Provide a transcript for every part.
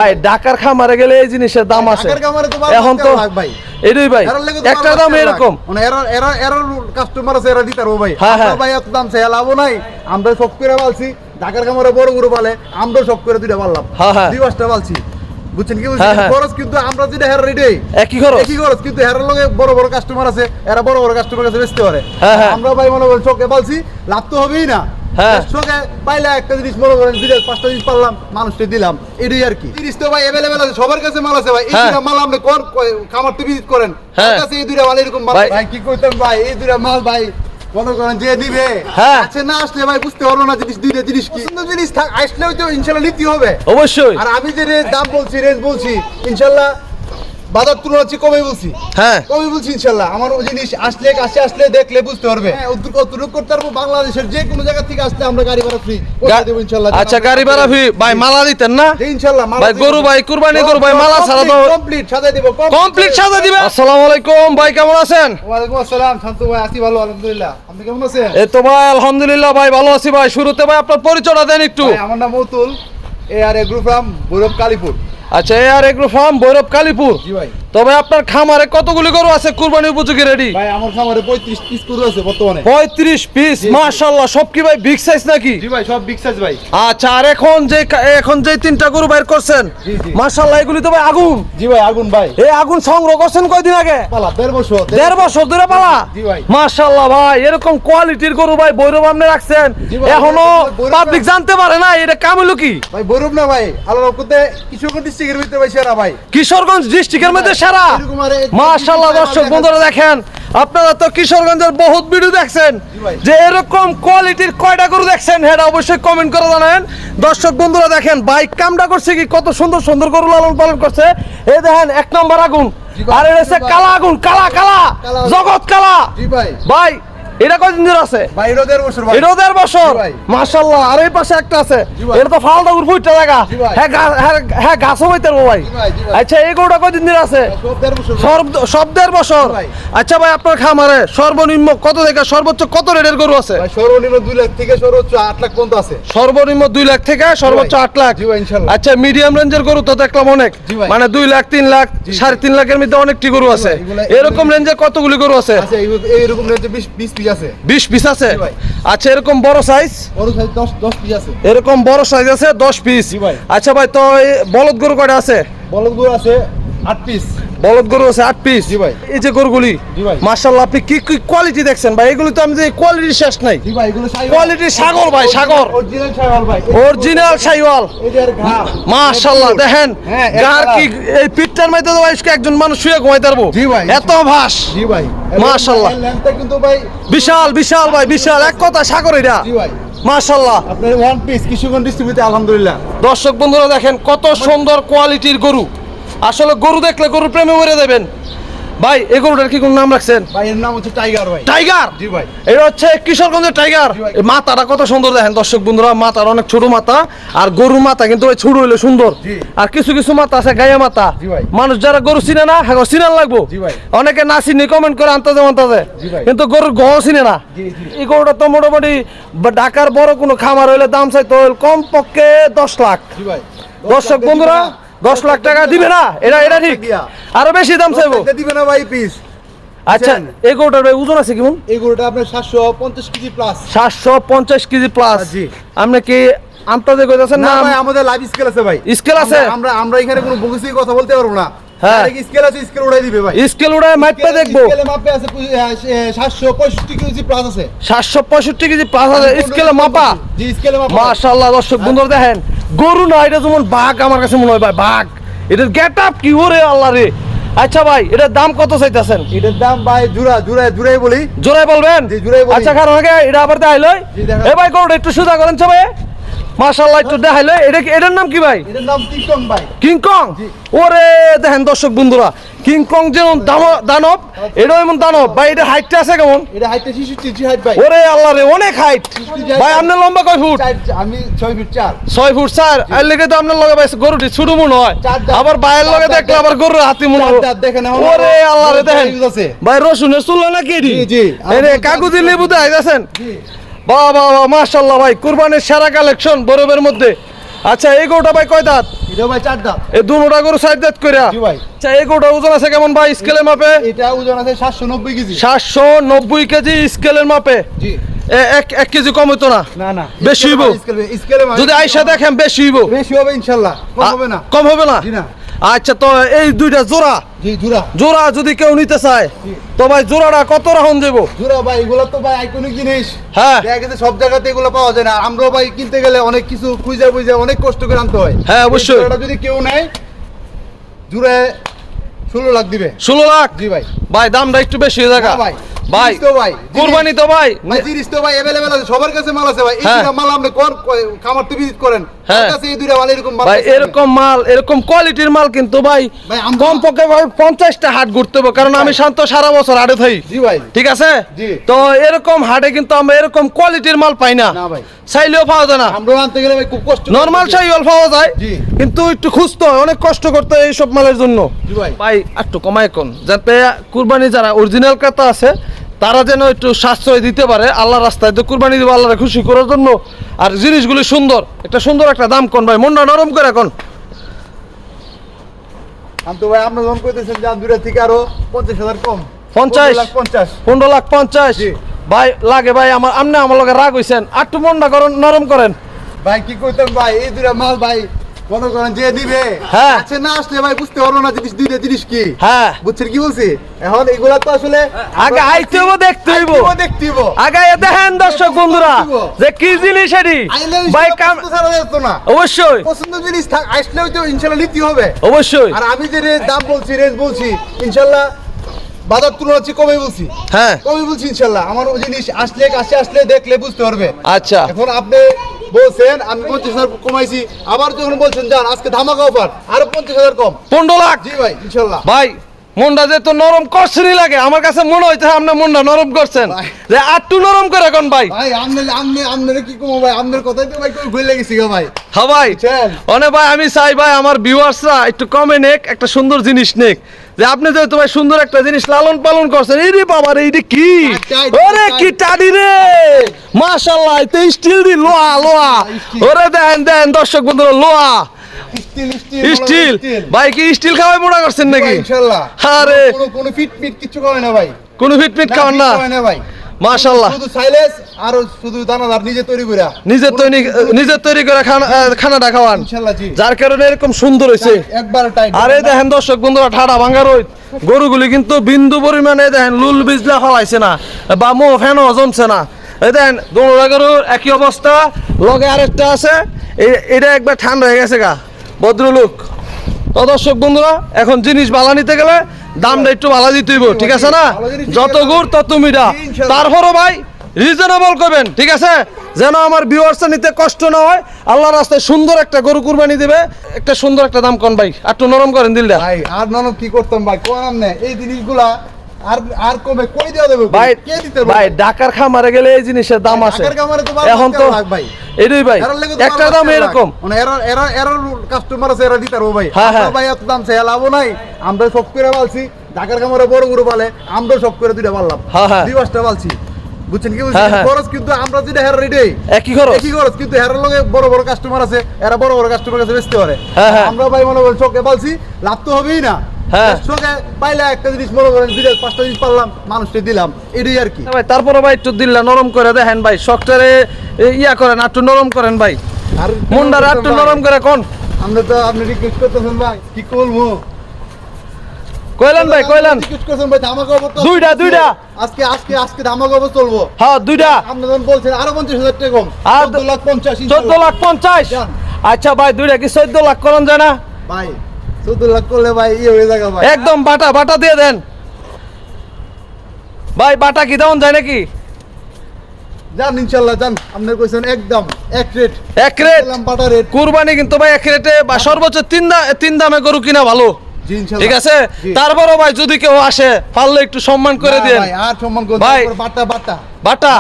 ভাই ঢাকার খামারে গেলে এই জিনিসের দাম আছে এখন তো এটাই ভাই একটা দাম এরকম মানে এর কাস্টমার আছে এরা দিতারও ভাই ভাই এত দাম চাই লাভ নাই আমরা সব করে বলছি ঢাকার খামারে বড় গরু পালে আমরা সব করে দুইটা পারলাম দুই পাঁচটা বলছি বুঝছেন কি বলছি খরচ কিন্তু আমরা যেটা হের রেডি একই খরচ কিন্তু হের লগে বড় বড় কাস্টমার আছে এরা বড় বড় কাস্টমার কাছে বেচতে পারে আমরা ভাই মনে করেন চোখে বলছি লাভ তো হবেই না চোখে পাইলে একটা জিনিস মনে করেন দুইটা পাঁচটা জিনিস পারলাম মানুষকে দিলাম এটাই আর কি জিনিস তো ভাই অ্যাভেলেবেল আছে সবার কাছে মাল আছে ভাই এই দুইটা মাল আপনি কোন খামার তো ভিজিট করেন তার কাছে এই দুইটা মাল এরকম মাল ভাই কি কইতাম ভাই এই দুইটা মাল ভাই মনে করেন যে দিবে আচ্ছা না আসলে ভাই বুঝতে পারবো না জিনিস দুইটা জিনিস কি সুন্দর জিনিস থাক আসলেও তো ইনশাআল্লাহ নিতে হবে অবশ্যই আর আমি যে দাম বলছি রেঞ্জ বলছি ইনশাআল্লাহ বাজার তুলনা হচ্ছে কমই বলছি কমই বলছি ইনশাআল্লাহ আমার ওই জিনিস আসলে দেখলে বুঝতে পারবে অতটুকু করতে পারবো বাংলাদেশের যে কোনো জায়গা থেকে আসলে আমরা গাড়ি ভাড়া ফ্রি করে দেব ইনশাআল্লাহ আচ্ছা গাড়ি ভাড়া ফ্রি ভাই মালা দিতেন না ইনশাআল্লাহ ভাই গরু ভাই কুরবানি গরু ভাই মালা ছাড়া তো কমপ্লিট সাজাই দেব কমপ্লিট সাজাই দিবেন আসসালামু আলাইকুম ভাই কেমন আছেন ওয়া আলাইকুম আসসালাম শান্তু ভাই আছি ভালো আলহামদুলিল্লাহ আপনি কেমন আছেন এই তো ভাই আলহামদুলিল্লাহ ভাই ভালো আছি ভাই শুরুতে ভাই আপনার পরিচয়টা দেন একটু ভাই আমার নাম মতুল আর এগ্রো ফার্ম ভৈরব কালীপুর আচ্ছা আর এগ্রো ফার্ম ভৈরব কালীপুর জি ভাই তবে আপনার খামারে কতগুলি গরু আছে কুরবানি উপযোগী রেডি ভাই আমার খামারে 35 পিস গরু আছে বর্তমানে 35 পিস মাশাআল্লাহ সব কি ভাই বিগ সাইজ নাকি জি ভাই সব বিগ সাইজ ভাই আচ্ছা আর এখন যে তিনটা গরু বাইর করছেন মাশাআল্লাহ এগুলি তো ভাই আগুন জি ভাই আগুন ভাই এই আগুন সংগ্রহ করছেন কয়দিন আগে পালা 1.5 বছর ধরে পালা জি ভাই মাশাআল্লাহ ভাই এরকম কোয়ালিটির গরু ভাই ভৈরব আপনি রাখছেন এখনো পাবলিক জানতে পারে না এটা কাম হলো কি ভাই ভৈরব না ভাই আল্লাহর করতে কিশোরগঞ্জ ডিস্ট্রিক্টের ভিতরে ভাই সেরা ভাই কিশোরগঞ্জ ডিস্ট্রিক্টের মধ্যে সেরা মাশাআল্লাহ দর্শক বন্ধুরা দেখেন আপনারা তো কিশোরগঞ্জের বহুত ভিডিও দেখছেন যে এরকম কোয়ালিটির কয়টা গরু দেখছেন এটা অবশ্যই কমেন্ট করে জানাবেন দর্শক বন্ধুরা দেখেন বাইক কামটা করছে কি কত সুন্দর সুন্দর গরু লালন পালন করছে এই দেখেন এক নম্বর আগুন আর এটা হচ্ছে কালা আগুন কালা জগৎ কালা ভাই এটা কয়দিন ধরে আছে ভাই এটা 1.5 বছর ভাই এটা 1.5 বছর মাশাআল্লাহ আর এই পাশে একটা আছে এটা তো ফালদা উড়ফুইটা জায়গা হ্যাঁ গাছও হইতে পারবো ভাই আচ্ছা এই গরুটা কয়দিন ধরে আছে সব 1.5 বছর আচ্ছা ভাই আপনার খামারে সর্বনিম্ন কত থেকে সর্বোচ্চ কত রেটের গরু আছে ভাই সর্বনিম্ন 2 লাখ থেকে সর্বোচ্চ 8 লাখ পর্যন্ত আছে সর্বনিম্ন 2 লাখ থেকে সর্বোচ্চ 8 লাখ জি ভাই ইনশাআল্লাহ আচ্ছা মিডিয়াম রেঞ্জের গরু তো দেখলাম অনেক মানে 2 লাখ 3 লাখ 3.5 লাখের মধ্যে অনেকটি গরু আছে এরকম রেঞ্জে কতগুলি গরু আছে আচ্ছা এইরকম রেঞ্জে 20 পিস আছে 20 পিস আছে আচ্ছা এরকম বড় সাইজ 10 পিস আছে এরকম বড় সাইজ আছে 10 পিস আচ্ছা ভাই তো বলদ গরু কয়টা আছে বলদ গরু আছে 8 পিস বলদ গরু আছে 8 পিস জি ভাই এই যে গরুগুলি জি ভাই মাশাআল্লাহ আপনি কি কি কোয়ালিটি দেখছেন ভাই এগুলো তো আমি যে কোয়ালিটি শেষ নাই জি ভাই এগুলো কোয়ালিটি সাগর ভাই সাগর অরিজিনাল শাইওয়াল ভাই অরিজিনাল শাইওয়াল এদের ঘা মাশাআল্লাহ দেখেন গার কি এই পিঠটার মধ্যে তো ভাই একজন মানুষ শুয়ে ঘুমাইতে পারবো জি ভাই এত ভাস জি ভাই মাশাআল্লাহ ল্যাম্পটা কিন্তু ভাই বিশাল ভাই বিশাল এক কথা সাগর এটা জি ভাই মাশাআল্লাহ আপনার ওয়ান পিস কিশোরগঞ্জ ডিস্ট্রিক্টে আলহামদুলিল্লাহ দর্শক বন্ধুরা দেখেন কত সুন্দর কোয়ালিটির গরু আসলে গরু দেখলে গরুর প্রেমে পড়ে যাবেন ভাই এই গরুটার কি কোন নাম রাখছেন ভাই এর নাম হচ্ছে টাইগার ভাই টাইগার জি ভাই এটা হচ্ছে কিশোরগঞ্জের টাইগার মাথাটা কত সুন্দর দেখেন দর্শক বন্ধুরা মাথার অনেক ছোট মাথা আর গরুর মাথা কিন্তু ওই ছোট হইলে সুন্দর আর কিছু কিছু মাথা আছে গায়ে মাথা মানুষ যারা গরু চিনে না হ্যাঁ চিনার লাগবো অনেকে না চিনি কমেন্ট করে আনতাজে কিন্তু গরুর গহ চিনে না এই গরুটা তো মোটামুটি ঢাকার বড় কোনো খামার হইলে দাম চাইতে কম পক্ষে 10 লাখ দর্শক বন্ধুরা 10 লাখ টাকা দিবে না এটা ঠিক আরো বেশি দাম চাইবো দিবে না ভাই পিস আচ্ছা এই গরুটার ভাই ওজন আছে কেমন এই গরুটা আপনার 750 কেজি প্লাস 750 কেজি প্লাস জি আপনি কি আন্তাজে কইতাছেন না ভাই আমাদের লাইভ স্কেল আছে ভাই স্কেল আছে আমরা এখানে কোনো বগিসি কথা বলতে পারবো না হ্যাঁ স্কেল আছে স্কেল উড়াই দিবে ভাই স্কেল উড়ায় মাপতে দেখবো স্কেলে মাপে আছে 765 কেজি প্লাস আছে 765 কেজি প্লাস আছে স্কেলে মাপা জি স্কেলে মাপা মাশাআল্লাহ দর্শক বন্ধুরা দেখেন গরু না এটা যেমন বাঘ আমার কাছে মনে হয় ভাই বাঘ এটার গেটআপ কি ওরে আল্লাহ রে আচ্ছা ভাই এটার দাম কত চাইতেছেন এটার দাম ভাই জোড়াই বলি জোড়াই বলবেন জি জোড়াই বলি আচ্ছা কারণ আগে এটা আবার দেখাইলো এই ভাই গরুটা একটু সোজা করেন সবাই মাশাআল্লাহ একটু দেখাইলো এটার নাম কি ভাই এটার নাম কিংকং ভাই কিংকং ওরে দেখেন দর্শক বন্ধুরা কিংকং যেমন দানব এটাও এমন দানব ভাই এটা হাইটটা আছে কেমন এটা হাইটটা 66 ইঞ্চি হাইট ভাই ওরে আল্লাহ রে অনেক হাইট ভাই আপনার লম্বা কয় ফুট আমি 6 ফিট 4 6 ফুট 4 এর লেগে তো আপনার লগে ভাই গরুটি ছোট মনে হয় আবার বাইরের লগে দেখলে আবার গরুর হাতি মনে হয় দেখেন ওরে আল্লাহ রে দেখেন ভাই রসুনের চুল না কি জি জি এরে কাগজি লেবু দেখাইতেছেন জি বাহ মাশাআল্লাহ ভাই কুরবানির সেরা কালেকশন বরফের মধ্যে আচ্ছা এই গরুটা ভাই কয় দাঁত? এটা ভাই 4 দাঁত। এই দুটোটা গরু 4 দাঁত কইরা? জি ভাই। আচ্ছা এই গরুটা ওজন আছে কেমন ভাই স্কেলের মাপে? এটা ওজন আছে 790 কেজি। 790 কেজি স্কেলের মাপে? জি। এক কেজি কম হইতো না? না না বেশি হইব? স্কেলে যদি আইসা দেখেন বেশি হইব? বেশি হবে ইনশাআল্লাহ, কম হবে না। কম হবে না? জি না। আচ্ছা তো এই দুইটা জোড়া, জি জোড়া, জোড়া যদি কেউ নিতে চায় তো ভাই জোড়াটা কত রাখুন দেবো? জোড়া ভাই এগুলো তো ভাই আইকনিক জিনিস। হ্যাঁ দেখা গেছে সব জায়গাতে এগুলো পাওয়া যায় না, আমরাও ভাই কিনতে গেলে অনেক কিছু খুঁজে বুঝে অনেক কষ্ট করে আনতে হয়। হ্যাঁ অবশ্যই। জোড়াটা যদি কেউ নেয় জোড়া 16 লাখ দিবে। 16 লাখ? জি ভাই। ভাই দামটা একটু বেশি হয়ে যাবে ভাই। ভাই তো ভাই কুরবানি তো ভাই, ভাই জিনিস তো ভাই अवेलेबल আছে, সবার কাছে মাল আছে ভাই। এই হ্যাঁ। দুটো মাল আপনি কোন খামার তো ভিজিট করেন, হ্যাঁ। তার কাছে এই দুটো মাল এরকম মাল ভাই আছে। এরকম মাল এরকম কোয়ালিটির মাল কিন্তু ভাই ভাই আমরা- কম পক্ষে ভাই 50টা হাট ঘুরতে হবে, কারণ আমি শান্ত সারা বছর হাটে থাকি। জি ভাই। ঠিক আছে? জি। তো এরকম হাটে কিন্তু আমরা এরকম কোয়ালিটির মাল পাই না। না ভাই। চাইলেও পাওয়া যায় না। আমরা আনতে গেলে ভাই খুব কষ্ট। নরমাল সাইকেল পাওয়া যায় জি। কিন্তু একটু খুঁজতে হয়, অনেক কষ্ট করতে হয় এইসব মালের জন্য। জি ভাই। ভাই একটু কমায় কোন, যাতে কুরবানি যারা অরিজিনাল ক্রেতা আছে তারা যেন একটু সাশ্রয় দিতে পারে আল্লাহ রাস্তায়, তো কুরবানি দিব আল্লাহরে খুশি করার জন্য। আর জিনিসগুলি সুন্দর, সুন্দর একটা দাম কোন ভাই, মনটা নরম করে কোন। তো ভাই আমরা যখন কইতেছেন যে দুইটা থেকে আরো 50,000 কম। 50? 50। 15,50,000? জি। ভাই লাগে ভাই আমার, আপনি আমার লগে রাগ হইছেন, একটু মনটা নরম করেন। ভাই কি কইতাম ভাই, এই দুইটা মাল ভাই মনে করেন যে দিবে, হ্যাঁ। আছে না আসলে ভাই বুঝতে পারলো না জিনিস, দুইটা জিনিস কি। হ্যাঁ বুঝছেন কি বলছি? এখন এগুলা তো আসলে আগে আইতে হইব, দেখতে হইব। দেখতে হইব। আগে দেখেন দর্শক বন্ধুরা যে কি জিনিস এটি ভাই কাম। ছাড়া যেত না। অবশ্যই পছন্দ জিনিস আসলেও তো ইনশাআল্লাহ নিতে হবে। অবশ্যই। আর আমি যে দাম বলছি, রেঞ্জ বলছি, ইনশাআল্লাহ বাজার তুলনা হচ্ছে কমে বলছি। হ্যাঁ কমে বলছি ইনশাআল্লাহ। আমার ওই জিনিস আসলে কাছে আসলে দেখলে বুঝতে পারবে। আচ্ছা এখন আপনি বলছেন আমি 50,000 কমাইছি, আবার যখন বলছেন যান আজকে ধামাকা অফার আরো 50,000 কম। 15 লাখ? জি ভাই ইনশাআল্লাহ। ভাই মনটা যে তো নরম করছেনই লাগে, আমার কাছে মনে হইছে আপনি মনটা নরম করছেন, ভাই। যে আটটু নরম করে কোন ভাই। ভাই আমনে কি কমো ভাই, আমনের কথাই তো ভাই ভুল লেগেছি গো ভাই। হ্যাঁ ভাই বুঝছেন? অনেক ভাই আমি চাই ভাই আমার ভিউয়ার্সরা একটু কমে নেক, একটা সুন্দর জিনিস নেক, যে আপনি যেহেতু ভাই সুন্দর একটা জিনিস লালন পালন করছেন। এই রে বাবা রে, এইটা কি? ওরে কি টাডি রে, মাশাআল্লাহ, এটা স্টিল দি, লোহা লোহা। ওরে দেন দর্শক বন্ধুরা, লোহা স্টিল। ভাই কি স্টিল খাওয়াই মোড়া করছেন নাকি? ইনশাআল্লাহ। আরে কোনো ফিট কিছু করে না ভাই। কোনো ফিটমিট খাওয়ান না? খাওয়ায় না ভাই। মাশাআল্লাহ। শুধু সাইলেন্স আর শুধু দানাদার নিজে তৈরি করে। নিজে তৈরি করে খানাটা খাওয়ান, ইনশাআল্লাহ জি। যার কারণে এরকম সুন্দর হয়েছে। একবার টাইট। আরে দেখেন দর্শক বন্ধুরা, ঠাডা ভাঙা রইত গরুগুলি কিন্তু বিন্দু পরিমাণে দেখেন লুল বিজলা ফলাইছে না বা মো ফ্যানও জমছে না। এই দেখেন দোনোটা গরুর একই অবস্থা, লগে আরেকটা আছে, এটা একবার ঠান্ডা হয়ে গেছে গা, ভদ্রলোক। তো দর্শক বন্ধুরা, এখন জিনিস বালা নিতে গেলে দামটা একটু বালা দিতে হইব, ঠিক আছে না? যত গুড় তত মিঠা। তারপরও ভাই রিজনেবল করবেন, ঠিক আছে, যেন আমার ভিউয়ার্সরা নিতে কষ্ট না হয়। আল্লাহর রাস্তায় সুন্দর একটা গরু কুরবানি দিবে, একটা সুন্দর একটা দাম কোন ভাই, একটু নরম করেন দিলটা। ভাই আর নরম কি করতাম ভাই, কোন আমনে এই জিনিসগুলা আর কমে কই দেওয়া দেবে ভাই? কে দিতে পারবে? ভাই ঢাকার খামারে গেলে এই জিনিসের দাম আছে, ঢাকার খামারে তো এখন তো ভাই এটাই ভাই এরার লেগে তো একটা 12 দাম লাখ এরকম। মানে এরার কাস্টমার আছে, এরা দিতে পারবো ভাই। হ্যাঁ, আমরা হ্যাঁ। ভাই এত দাম চাই লাভ নাই, আমরা সব করে বলছি। ঢাকার খামারে বড় গরু পালে, আমরা সব করে দুইটা পারলাম, হ্যাঁ, হ্যাঁ। দুই পাঁচটা পালছি। বুঝছেন কি বলছি? হ্যাঁ, হ্যাঁ। খরচ কিন্তু আমরা যেটা হেরার রেডি একই খরচ। একই খরচ, কিন্তু হেরার লগে বড় বড় কাস্টমার আছে, এরা বড় বড় কাস্টমার কাছে বেচতে পারে। হ্যাঁ, হ্যাঁ। আমরা ভাই মনে করেন চোখে পালছি, লাভ তো হবেই না। হ্যাঁ। চোখে পাইলে একটা জিনিস মনে করেন দুইটা পাঁচটা জিনিস পারলাম, মানুষকে দিলাম, এটাই আর কি। ভাই তারপরে ভাই একটু দিল্লা নরম করে দেখেন ভাই, শক্তরে ইয়া করেন, একটু নরম করেন ভাই, আর মুন্ডার একটু নরম করে কোন। আমরা তো আপনি রিকোয়েস্ট করতেছেন ভাই, কি করবো? কইলেন ভাই, কইলেন। রিকোয়েস্ট করছেন ভাই, ধামাকা অফার তো দুইটা। আজকে ধামাকা অফার চলবো। হ্যাঁ দুইটা। আপনি যখন বলছেন আরো 50,000 টাকা কম, আর 14,50,000 14,50,000। যান। আচ্ছা ভাই দুইটা কি 14 লাখ করন যায় না? ভাই 14 লাখ করলে ভাই ইয়ে হয়ে যাবে ভাই। একদম বাটা দিয়ে দেন ভাই, বাটা কি দেওয়া যায় নাকি? যান ইনশাআল্লাহ যান, আপনার কইছেন একদম এক রেট। এক রেট বাটা রেট। কুরবানি কিন্তু ভাই এক রেটে, বা সর্বোচ্চ তিন দামে গরু কিনা ভালো, জি ইনশাআল্লাহ। ঠিক আছে? জি। তারপরও ভাই যদি কেউ আসে পারলে একটু সম্মান করে না দেন ভাই, আর সম্মান করতে ভাই। বাটা বাটা বাটা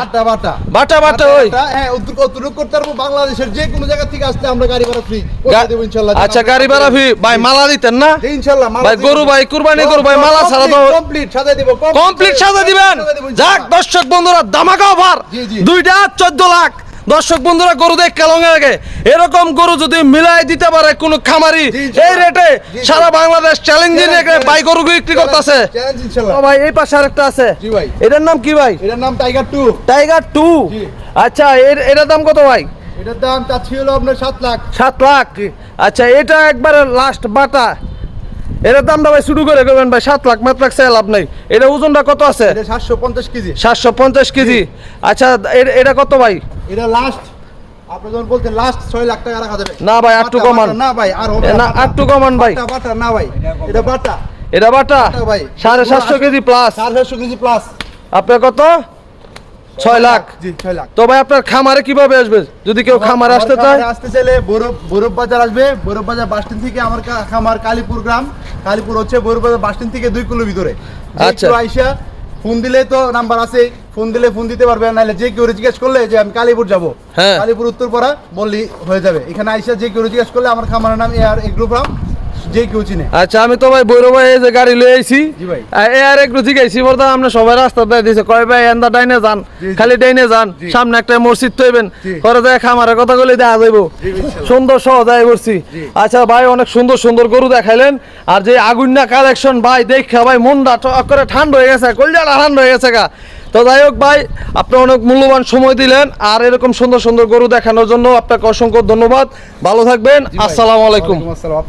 বাটা বাটা ওই হ্যাঁ উত্তর করতে পারবো। বাংলাদেশের যে কোনো জায়গা থেকে আসলে আমরা গাড়ি ভাড়া ফ্রি করে দেব ইনশাআল্লাহ। আচ্ছা গাড়ি ভাড়া ফ্রি ভাই, মালা দিতেন না জি ইনশাআল্লাহ। ভাই গরু ভাই কুরবানি করব ভাই, মালা ছাড়া তো কমপ্লিট সাজাই দেব, কমপ্লিট সাজা দিবেন। যাক দর্শক বন্ধুরা, ধামাকা অফার, জি, জি। দুইটা 14 লাখ, দর্শক বন্ধুরা গরু দেখ কালঙ্গে আগে এরকম গরু যদি মিলাই দিতে পারে কোন খামারি এই রেটে সারা বাংলাদেশ চ্যালেঞ্জিং রেটে ভাই গরু বিক্রি করতেছে চ্যালেঞ্জ ইনশাআল্লাহ। ভাই এই পাশে আরেকটা আছে জি ভাই। এটার নাম কি ভাই? এটার নাম টাইগার 2। টাইগার 2। জি। আচ্ছা এটার দাম কত ভাই? এটার দাম চাচ্ছি হলো আপনার 7 লাখ। 7 লাখ। আচ্ছা এটা একবারে লাস্ট বাটা, এটার দামটা ভাই শুরু করে করবেন ভাই 7 লাখ মাত্র সেল লাভ নাই। এটা ওজনটা কত আছে? এটা 750 কেজি। 750 কেজি। আচ্ছা এটা কত ভাই? এটা লাস্ট আপনি যখন বলতেন লাস্ট 6 লাখ টাকা রাখা যাবে। না ভাই একটু কমান। না ভাই আর হবে না একটু কমান ভাই। বাটা না ভাই, এটা বাটা। এটা বাটা ভাই 750 কেজি প্লাস। 750 KG plus. আপনার কত? 6 লাখ। জি 6 লাখ। তো ভাই আপনার খামারে কিভাবে আসবে যদি কেউ খামারে আসতে চায়? আসতে চাইলে বৈরব বাজার আসবে। বৈরব বাজার বাস স্ট্যান্ড থেকে আমার খামার কালীপুর গ্রাম। কালীপুর হচ্ছে বৈরব বাজার বাস স্ট্যান্ড থেকে 2 কিলো ভিতরে। আচ্ছা। একটু আইসা ফোন দিলে তো নাম্বার আছে, ফোন দিলে ফোন দিতে পারবে, নাহলে যে কেউ জিজ্ঞেস করলে যে আমি কালীপুর যাব, হ্যাঁ। কালীপুর উত্তরপাড়া বললি হয়ে যাবে। এখানে আইসা যে কেউ জিজ্ঞেস করলে আমার খামারের নাম এআর এগ্রো ফার্ম, যে কেউ চিনে। আচ্ছা আমি তো ভাই বৈরবাই এই যে গাড়ি লয়ে আইছি। জি ভাই। এ আর একটু জিগাইছি বলতে আমরা সবাই রাস্তা দিয়ে দিছে কয় ভাই এন্দা ডাইনে যান, জি, জি। খালি ডাইনে যান, জি। সামনে একটা মসজিদ তৈবেন জি। করে যায় খামারের কথা বলে দেখা যাইবো। জি, ইনশাআল্লাহ। সুন্দর সহজ আয় করছি। জি। আচ্ছা ভাই অনেক সুন্দর সুন্দর গরু দেখাইলেন, আর যে আগুন্না কালেকশন ভাই দেখা ভাই মনটা টক করে ঠান্ডা হয়ে গেছে, কলজাটা ঠান্ডা হয়ে গেছে গা। তো যাই হোক ভাই আপনি অনেক মূল্যবান সময় দিলেন, আর এরকম সুন্দর সুন্দর গরু দেখানোর জন্য আপনাকে অসংখ্য ধন্যবাদ। ভালো থাকবেন। জি ভাই। আসসালামু আলাইকুম। ওয়ালাইকুম আসসালাম।